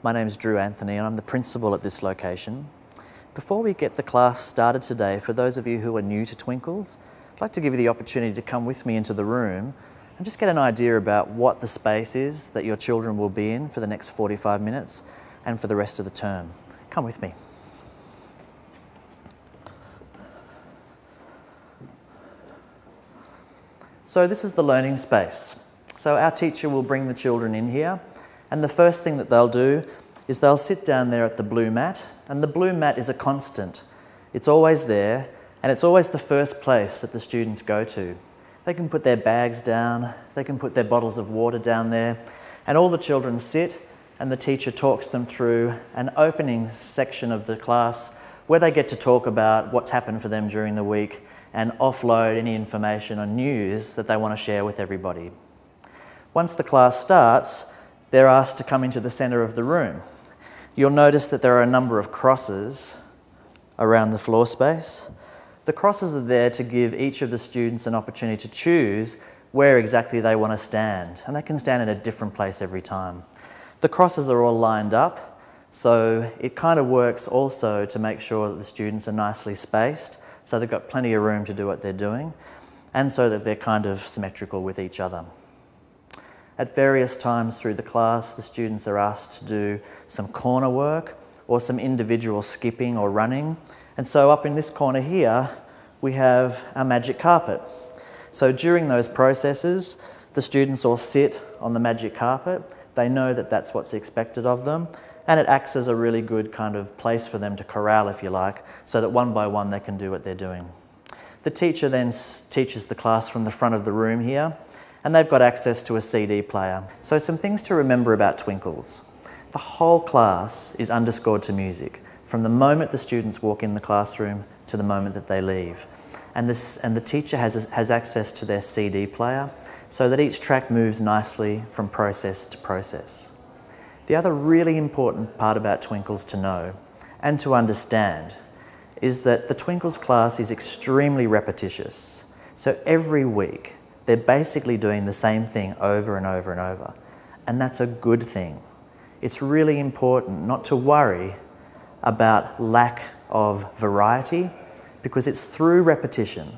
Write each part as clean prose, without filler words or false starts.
My name is Drew Anthony and I'm the principal at this location. Before we get the class started today, for those of you who are new to Twinkles, I'd like to give you the opportunity to come with me into the room and just get an idea about what the space is that your children will be in for the next 45 minutes and for the rest of the term. Come with me. So this is the learning space. So our teacher will bring the children in here, and the first thing that they'll do is they'll sit down there at the blue mat, and the blue mat is a constant. It's always there, and it's always the first place that the students go to. They can put their bags down, they can put their bottles of water down there, and all the children sit, and the teacher talks them through an opening section of the class where they get to talk about what's happened for them during the week and offload any information or news that they want to share with everybody. Once the class starts, they're asked to come into the centre of the room. You'll notice that there are a number of crosses around the floor space. The crosses are there to give each of the students an opportunity to choose where exactly they want to stand, and they can stand in a different place every time. The crosses are all lined up, so it kind of works also to make sure that the students are nicely spaced, so they've got plenty of room to do what they're doing, and so that they're kind of symmetrical with each other. At various times through the class, the students are asked to do some corner work or some individual skipping or running. And so up in this corner here, we have our magic carpet. So during those processes, the students all sit on the magic carpet. They know that that's what's expected of them, and it acts as a really good kind of place for them to corral, if you like, so that one by one they can do what they're doing. The teacher then teaches the class from the front of the room here, and they've got access to a CD player. So some things to remember about Twinkles. The whole class is underscored to music, from the moment the students walk in the classroom to the moment that they leave. And the teacher has access to their CD player, so that each track moves nicely from process to process. The other really important part about Twinkles to know and to understand is that the Twinkles class is extremely repetitious. So every week, they're basically doing the same thing over and over and over. And that's a good thing. It's really important not to worry about lack of variety, because it's through repetition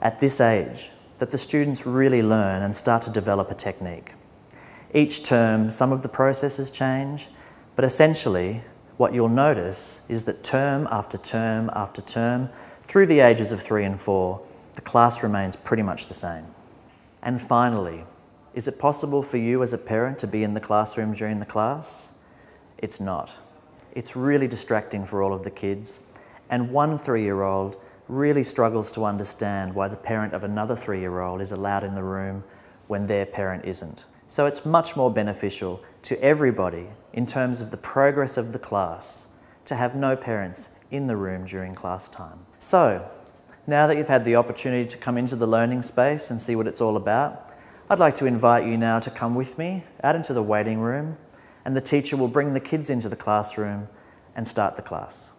at this age that the students really learn and start to develop a technique. Each term, some of the processes change, but essentially what you'll notice is that term after term after term, through the ages of 3 and 4, the class remains pretty much the same. And finally, is it possible for you as a parent to be in the classroom during the class? It's not. It's really distracting for all of the kids, and one 3-year-old really struggles to understand why the parent of another 3-year-old is allowed in the room when their parent isn't. So it's much more beneficial to everybody in terms of the progress of the class to have no parents in the room during class time. So, now that you've had the opportunity to come into the learning space and see what it's all about, I'd like to invite you now to come with me out into the waiting room, and the teacher will bring the kids into the classroom and start the class.